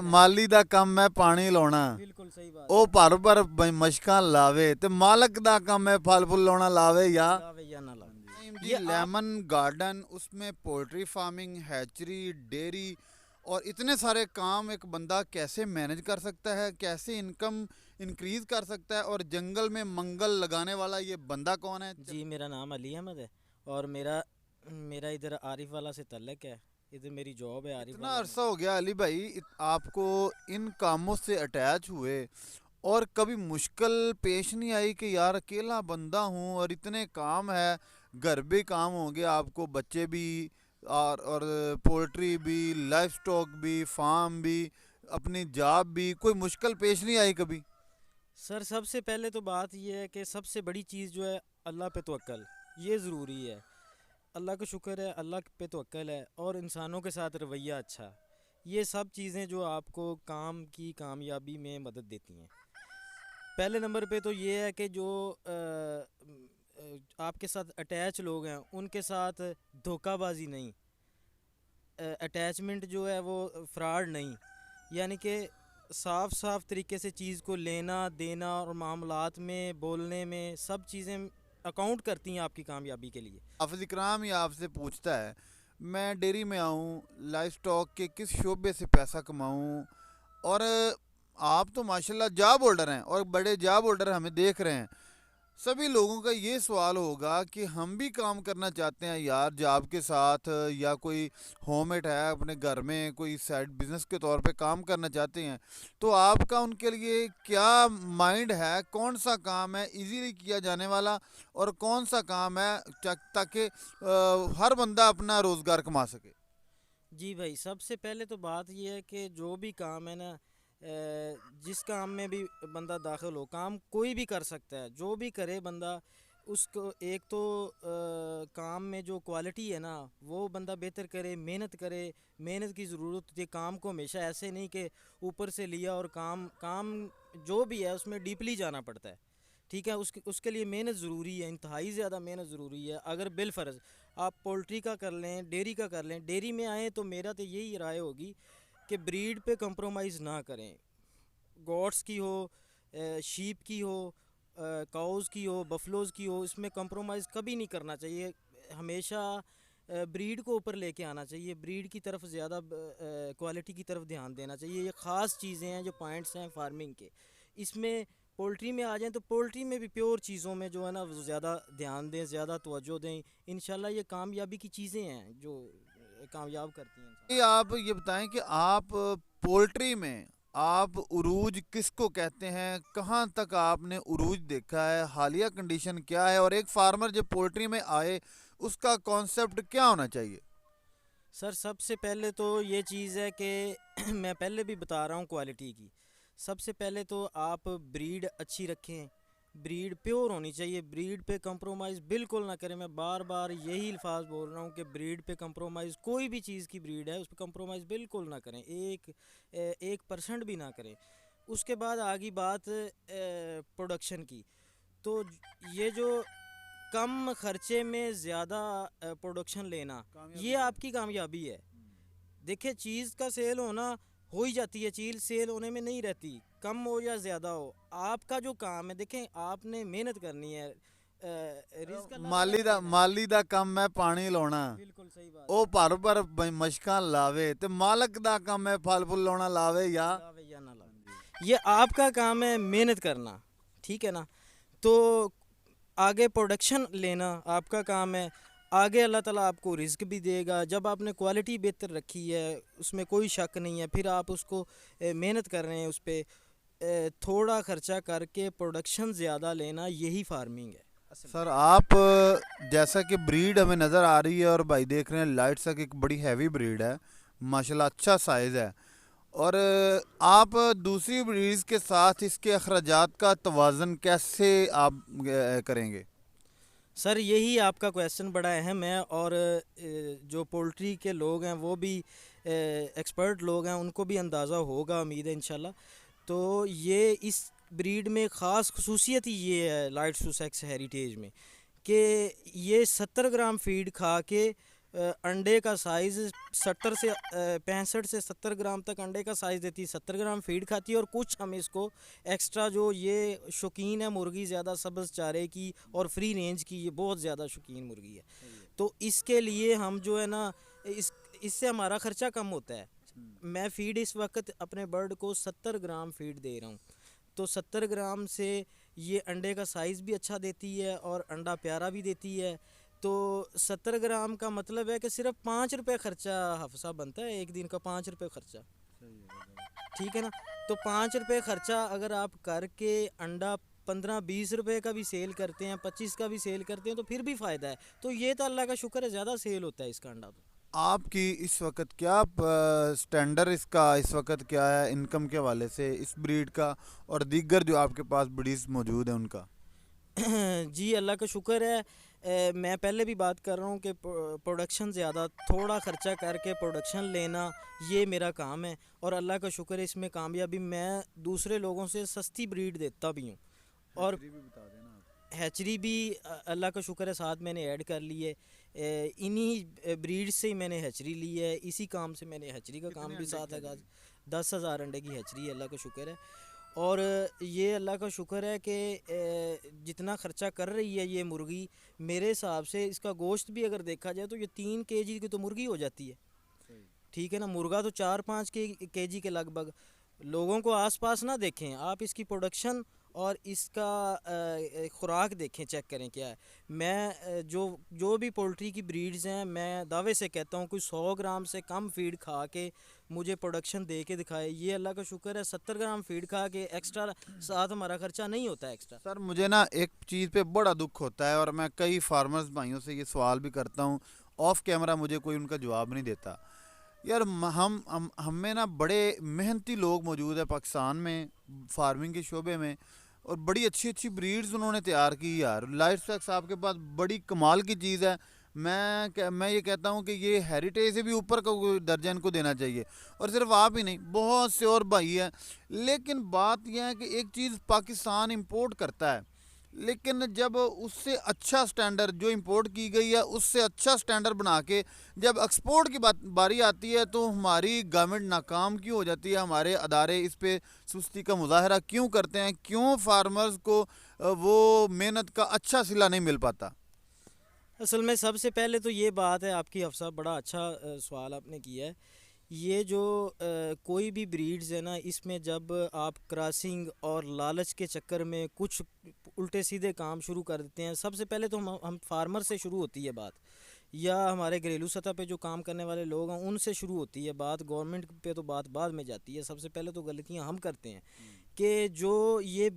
ਮਾਲੀ ਦਾ ਕੰਮ ਹੈ ਪਾਣੀ ਲਾਉਣਾ। बिल्कुल सही बात ਉਹ ਭਰ ਭਰ ਮਸ਼ਕਾਂ ਲਾਵੇ ਤੇ ਮਾਲਕ ਦਾ ਕੰਮ ਹੈ फल फूल लाना लावे या लावे या ना लावे। जी ये आप लेमन गार्डन, उसमें पोल्ट्री फार्मिंग, हैचरी, डेयरी और इतने सारे काम एक बंदा कैसे मैनेज कर सकता है, कैसे इनकम इंक्रीज कर सकता है, और जंगल में मंगल लगाने वाला ये बंदा कौन है? जी मेरा नाम अली अहमद है और मेरा मेरा इधर आरिफ वाला से तल्लक है। इधर मेरी जॉब है आरिफ इतना वाला में। अरसा हो गया अली भाई आपको इन कामों से अटैच हुए, और कभी मुश्किल पेश नहीं आई कि यार अकेला बंदा हूँ और इतने काम है, घर भी काम होंगे आपको, बच्चे भी और पोल्ट्री भी, लाइफ स्टॉक भी, फार्म भी, अपनी जॉब भी, कोई मुश्किल पेश नहीं आई कभी? सर सबसे पहले तो बात यह है कि सबसे बड़ी चीज़ जो है अल्लाह पे तवक्ल, ये ज़रूरी है। अल्लाह का शुक्र है, अल्लाह पे तवक्ल है और इंसानों के साथ रवैया अच्छा, ये सब चीज़ें जो आपको काम की कामयाबी में मदद देती हैं। पहले नंबर पे तो ये है कि जो आपके साथ अटैच लोग हैं उनके साथ धोखाबाजी नहीं, अटैचमेंट जो है वो फ्रॉड नहीं, यानी कि साफ साफ तरीके से चीज़ को लेना देना और मामलात में बोलने में सब चीज़ें अकाउंट करती हैं आपकी कामयाबी के लिए। हाफिज इकराम ये आपसे पूछता है, मैं डेयरी में आऊँ, लाइफ स्टॉक के किस शोबे से पैसा कमाऊँ, और आप तो माशाल्लाह जॉब होल्डर हैं और बड़े जॉब होल्डर हमें देख रहे हैं। सभी लोगों का ये सवाल होगा कि हम भी काम करना चाहते हैं यार जॉब के साथ, या कोई होममेड है अपने घर में कोई साइड बिजनेस के तौर पे काम करना चाहते हैं, तो आपका उनके लिए क्या माइंड है, कौन सा काम है इजीली किया जाने वाला और कौन सा काम है ताकि हर बंदा अपना रोज़गार कमा सके? जी भाई, सबसे पहले तो बात यह है कि जो भी काम है ना, जिस काम में भी बंदा दाखिल हो, काम कोई भी कर सकता है, जो भी करे बंदा उसको एक तो काम में जो क्वालिटी है ना वो बंदा बेहतर करे, मेहनत करे। मेहनत की ज़रूरत होती है काम को, हमेशा ऐसे नहीं कि ऊपर से लिया और काम काम जो भी है उसमें डीपली जाना पड़ता है। ठीक है, उसके लिए मेहनत ज़रूरी है, इंतहाई ज़्यादा मेहनत ज़रूरी है। अगर बिलफ़र्ज़ आप पोल्ट्री का कर लें, डेयरी का कर लें, डेयरी में आएँ तो मेरा तो यही राय होगी कि ब्रीड पे कंप्रोमाइज़ ना करें। गॉट्स की हो, शीप की हो, काउज़ की हो, बफलोज़ की हो, इसमें कंप्रोमाइज़ कभी नहीं करना चाहिए। हमेशा ब्रीड को ऊपर लेके आना चाहिए, ब्रीड की तरफ ज़्यादा क्वालिटी की तरफ ध्यान देना चाहिए। ये ख़ास चीज़ें हैं जो पॉइंट्स हैं फार्मिंग के। इसमें पोल्ट्री में आ जाएं तो पोल्ट्री में भी प्योर चीज़ों में जो है ना ज़्यादा ध्यान दें, ज़्यादा तवज्जो दें। इंशाल्लाह ये कामयाबी की चीज़ें हैं जो कामयाब करती हैं इंसान। ये आप ये बताएं कि आप पोल्ट्री में आप उरूज किसको कहते हैं, कहाँ तक आपने उरूज देखा है, हालिया कंडीशन क्या है, और एक फार्मर जब पोल्ट्री में आए उसका कॉन्सेप्ट क्या होना चाहिए? सर सबसे पहले तो ये चीज़ है कि मैं पहले भी बता रहा हूँ क्वालिटी की। सबसे पहले तो आप ब्रीड अच्छी रखें, ब्रीड प्योर होनी चाहिए, ब्रीड पे कंप्रोमाइज़ बिल्कुल ना करें। मैं बार बार यही अल्फाज बोल रहा हूँ कि ब्रीड पे कंप्रोमाइज़, कोई भी चीज़ की ब्रीड है उस पर कंप्रोमाइज़ बिल्कुल ना करें, 1% भी ना करें। उसके बाद आगे बात प्रोडक्शन की, तो ये जो कम खर्चे में ज़्यादा प्रोडक्शन लेना, ये आपकी कामयाबी है। देखिए चीज़ का सेल होना हो ही जाती है, चीज़ सेल होने में नहीं रहती, कम हो या ज़्यादा हो। आपका जो काम है, देखें आपने मेहनत करनी है, रिस्क अल्लाह ताला ने देना है। माली दा काम है पानी लाना। बिल्कुल सही बात ਉਹ ਭਰ ਭਰ ਮਸ਼ਕਾਂ ਲਾਵੇ ਤੇ ਮਾਲਕ ਦਾ ਕੰਮ ਹੈ ਫਲ ਫੁੱਲ ਲਾਉਣਾ ਲਾਵੇ है। या लावे या ना लावे, ये आपका काम है मेहनत करना, ठीक है ना। तो आगे प्रोडक्शन लेना आपका काम है, आगे अल्लाह ताला आपको रिस्क भी देगा। जब आपने क्वालिटी बेहतर रखी है उसमें कोई शक नहीं है, फिर आप उसको मेहनत कर रहे हैं उस पर, थोड़ा खर्चा करके प्रोडक्शन ज़्यादा लेना, यही फार्मिंग है असल में। सर आप जैसा कि ब्रीड हमें नज़र आ रही है और भाई देख रहे हैं लाइट सा, एक बड़ी हैवी ब्रीड है माशाल्लाह, अच्छा साइज़ है, और आप दूसरी ब्रीड्स के साथ इसके अखराजात का तवाज़न कैसे आप करेंगे? सर यही आपका क्वेश्चन बड़ा अहम है, और जो पोल्ट्री के लोग हैं वो भी एक्सपर्ट लोग हैं, उनको भी अंदाज़ा होगा, उम्मीद है इंशाल्लाह। तो ये इस ब्रीड में ख़ास खसूसियत ही ये है लाइट सुसेक्स हेरिटेज में, कि ये 70 ग्राम फीड खा के अंडे का साइज़ 65 से 70 ग्राम तक अंडे का साइज़ देती है, 70 ग्राम फीड खाती है। और कुछ हम इसको एक्स्ट्रा, जो ये शौकीन है मुर्गी ज़्यादा सब्ज़ चारे की और फ्री रेंज की, ये बहुत ज़्यादा शौकीन मुर्गी है, तो इसके लिए हम जो है ना, इस इससे हमारा ख़र्चा कम होता है। मैं फ़ीड इस वक्त अपने बर्ड को 70 ग्राम फ़ीड दे रहा हूँ, तो 70 ग्राम से ये अंडे का साइज़ भी अच्छा देती है और अंडा प्यारा भी देती है। तो 70 ग्राम का मतलब है कि सिर्फ 5 रुपये खर्चा हफ्सा बनता है, एक दिन का 5 रुपये खर्चा। ठीक है ना? तो 5 रुपये खर्चा अगर आप करके अंडा 15-20 रुपये का भी सेल करते हैं, 25 का भी सेल करते हैं, तो फिर भी फ़ायदा है। तो ये तो अल्लाह का शुक्र है, ज़्यादा सेल होता है इसका अंडा तो। आपकी इस वक्त क्या स्टैंडर्ड इसका इस वक्त क्या है इनकम के हवाले से, इस ब्रीड का और दीगर जो आपके पास ब्रीड्स मौजूद हैं उनका? जी अल्लाह का शुक्र है। मैं पहले भी बात कर रहा हूँ कि प्रोडक्शन ज़्यादा, थोड़ा ख़र्चा करके प्रोडक्शन लेना, ये मेरा काम है। और अल्लाह का शुक्र है, इसमें कामयाबी, मैं दूसरे लोगों से सस्ती ब्रीड देता भी हूँ। और हैचरी भी बता देना आप। हैचरी भी अल्लाह का शुक्र है साथ मैंने ऐड कर ली है। इन्हीं ब्रीड से ही मैंने हैचरी ली है, इसी काम से मैंने हैचरी का कितने काम भी अंडे साथ की है। हैचरी? 10,000 अंडे की हैचरी है, अल्लाह का शुक्र है। और ये अल्लाह का शुक्र है कि जितना ख़र्चा कर रही है ये मुर्गी, मेरे हिसाब से इसका गोश्त भी अगर देखा जाए तो ये 3 kg की तो मुर्गी हो जाती है। सही। ठीक है ना? मुर्गा तो 4-5 kg के लगभग। लोगों को आसपास ना देखें आप, इसकी प्रोडक्शन और इसका खुराक देखें, चेक करें क्या है। मैं जो भी पोल्ट्री की ब्रीड्स हैं, मैं दावे से कहता हूँ कोई 100 ग्राम से कम फीड खा के मुझे प्रोडक्शन दे के दिखाए। ये अल्लाह का शुक्र है, 70 ग्राम फीड खा के एक्स्ट्रा साथ हमारा खर्चा नहीं होता है एक्स्ट्रा। सर मुझे ना एक चीज़ पे बड़ा दुख होता है और मैं कई फार्मर्स भाइयों से ये सवाल भी करता हूँ, ऑफ कैमरा मुझे कोई उनका जवाब नहीं देता। यार हम में ना बड़े मेहनती लोग मौजूद है पाकिस्तान में, फार्मिंग के शोबे में, और बड़ी अच्छी अच्छी ब्रीड्स उन्होंने तैयार की यार। लाइफ स्टॉक्स आपके पास बड़ी कमाल की चीज़ है। मैं ये कहता हूँ कि ये हेरिटेज से भी ऊपर का कोई दर्जा इनको देना चाहिए। और सिर्फ आप ही नहीं, बहुत से और भाई हैं। लेकिन बात यह है कि एक चीज़ पाकिस्तान इंपोर्ट करता है, लेकिन जब उससे अच्छा स्टैंडर्ड जो इंपोर्ट की गई है उससे अच्छा स्टैंडर्ड बना के जब एक्सपोर्ट की बारी आती है तो हमारी गवर्नमेंट नाकाम क्यों हो जाती है? हमारे अदारे इस पे सुस्ती का मुजाहरा क्यों करते हैं? क्यों फार्मर्स को वो मेहनत का अच्छा सिला नहीं मिल पाता? असल में सबसे पहले तो ये बात है आपकी, हफ्सा बड़ा अच्छा सवाल आपने किया है। ये जो कोई भी ब्रीड्स है ना, इसमें जब आप क्रॉसिंग और लालच के चक्कर में कुछ उल्टे सीधे काम शुरू कर देते हैं, सबसे पहले तो हम फार्मर से शुरू होती है बात, या हमारे घरेलू सतह पे जो काम करने वाले लोग हैं उनसे शुरू होती है बात। गवर्नमेंट पे तो बात बाद में जाती है। सबसे पहले तो गलतियां हम करते हैं कि जो ये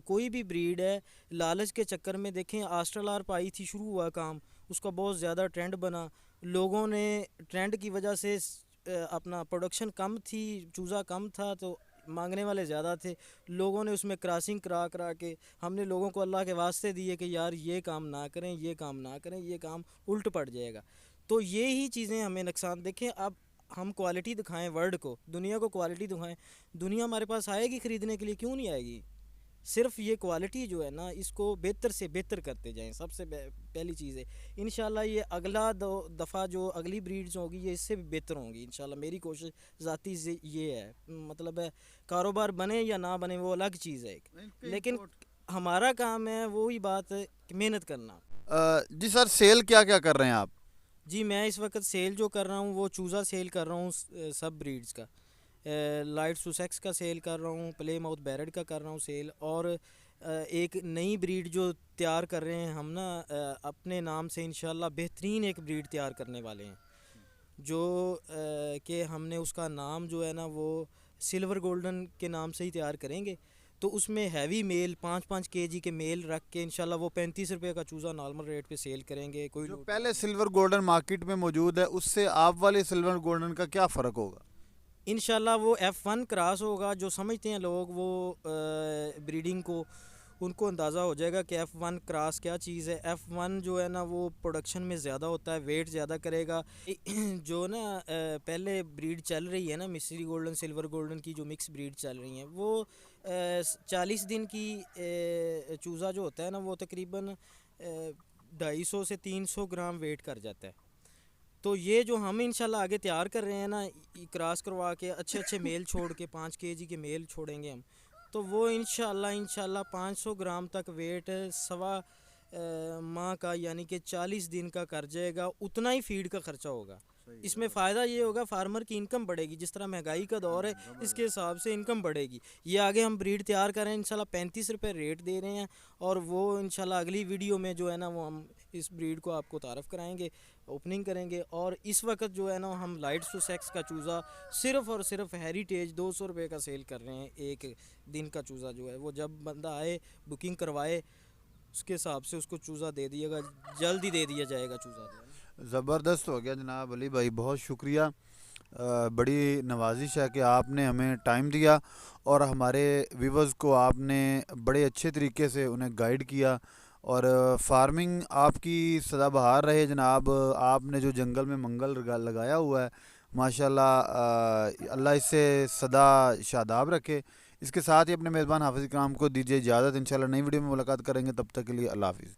कोई भी ब्रीड है, लालच के चक्कर में, देखें आस्ट्रालार्प आई थी, शुरू हुआ काम, उसका बहुत ज़्यादा ट्रेंड बना। लोगों ने ट्रेंड की वजह से अपना प्रोडक्शन कम थी, चूज़ा कम था, तो मांगने वाले ज़्यादा थे। लोगों ने उसमें क्रॉसिंग करा करा के, हमने लोगों को अल्लाह के वास्ते दिए कि यार ये काम ना करें, ये काम ना करें, ये काम उल्ट पड़ जाएगा। तो ये ही चीज़ें हमें नुकसान। देखें अब हम क्वालिटी दिखाएं वर्ल्ड को, दुनिया को क्वालिटी दिखाएं, दुनिया हमारे पास आएगी ख़रीदने के लिए, क्यों नहीं आएगी? सिर्फ ये क्वालिटी जो है ना, इसको बेहतर से बेहतर करते जाएं, सबसे पहली चीज़ है। इंशाल्लाह ये अगला दफ़ा जो अगली ब्रीड्स होगी ये इससे भी बेहतर होंगी इंशाल्लाह। मेरी कोशिश ज़ाती से ये है, मतलब है कारोबार बने या ना बने वो अलग चीज़ है एक, लेकिन हमारा काम है वही बात है कि मेहनत करना। जी सर, सेल क्या क्या कर रहे हैं आप? जी मैं इस वक्त सेल जो कर रहा हूँ वो चूज़ा सेल कर रहा हूँ, सब ब्रीड्स का। लाइट सुसेक्स का सेल कर रहा हूँ, प्ले माउथ बैरड का कर रहा हूँ सेल। और एक नई ब्रीड जो तैयार कर रहे हैं हम ना, अपने नाम से इंशाल्लाह बेहतरीन एक ब्रीड तैयार करने वाले हैं, जो कि हमने उसका नाम जो है ना वो सिल्वर गोल्डन के नाम से ही तैयार करेंगे। तो उसमें हैवी मेल 5-5 kg के मेल रख के इंशाल्लाह वो 35 रुपये का चूज़ा नॉर्मल रेट पे सेल करेंगे। कोई जो लूट पहले नहीं। सिल्वर गोल्डन मार्केट में मौजूद है उससे आप वाले सिल्वर गोल्डन का क्या फ़र्क होगा? इंशाल्लाह वो F1 क्रॉस होगा। जो समझते हैं लोग वो ब्रीडिंग को, उनको अंदाज़ा हो जाएगा कि F1 क्रॉस क्या चीज़ है। F1 जो है ना वो प्रोडक्शन में ज़्यादा होता है, वेट ज़्यादा करेगा। जो ना पहले ब्रीड चल रही है ना, मिस्री गोल्डन सिल्वर गोल्डन की जो मिक्स ब्रीड चल रही हैं, वो 40 दिन की चूज़ा जो होता है ना वो तकरीबन 250 से 300 ग्राम वेट कर जाता है। तो ये जो हम इंशाल्लाह आगे तैयार कर रहे हैं ना, क्रॉस करवा के अच्छे अच्छे मेल छोड़ के 5 kg के मेल छोड़ेंगे हम, तो वो इंशाल्लाह 500 ग्राम तक वेट सवा माह का यानी कि 40 दिन का कर जाएगा। उतना ही फीड का खर्चा होगा। इसमें फ़ायदा ये होगा, फार्मर की इनकम बढ़ेगी। जिस तरह महंगाई का दौर है, इसके हिसाब से इनकम बढ़ेगी। ये आगे हम ब्रीड तैयार कर रहे हैं, इंशाल्लाह 35 रुपये रेट दे रहे हैं। और वो इंशाल्लाह अगली वीडियो में जो है ना, वो हम इस ब्रीड को आपको तारफ़ कराएंगे, ओपनिंग करेंगे। और इस वक्त जो है ना, हम लाइट सुसेक्स का चूज़ा सिर्फ़ और सिर्फ हेरिटेज 200 रुपये का सेल कर रहे हैं। एक दिन का चूज़ा जो है, वो जब बंदा आए बुकिंग करवाए, उसके हिसाब से उसको चूज़ा दे दिएगा, जल्द ही दे दिया जाएगा चूज़ा जो है ना। ज़बरदस्त हो गया जनाब अली भाई, बहुत शुक्रिया। बड़ी नवाजिश है कि आपने हमें टाइम दिया और हमारे व्यूवर्स को आपने बड़े अच्छे तरीके से उन्हें गाइड किया। और फार्मिंग आपकी सदाबहार रहे जनाब। आपने जो जंगल में मंगल लगाया हुआ है, माशाल्लाह, अल्लाह इससे सदा शादाब रखे। इसके साथ ही अपने मेज़बान हाफिज़ इकराम को दीजिए इजाज़त। इंशाल्लाह नई वीडियो में मुलाकात करेंगे, तब तक के लिए अल्लाह हाफिज़।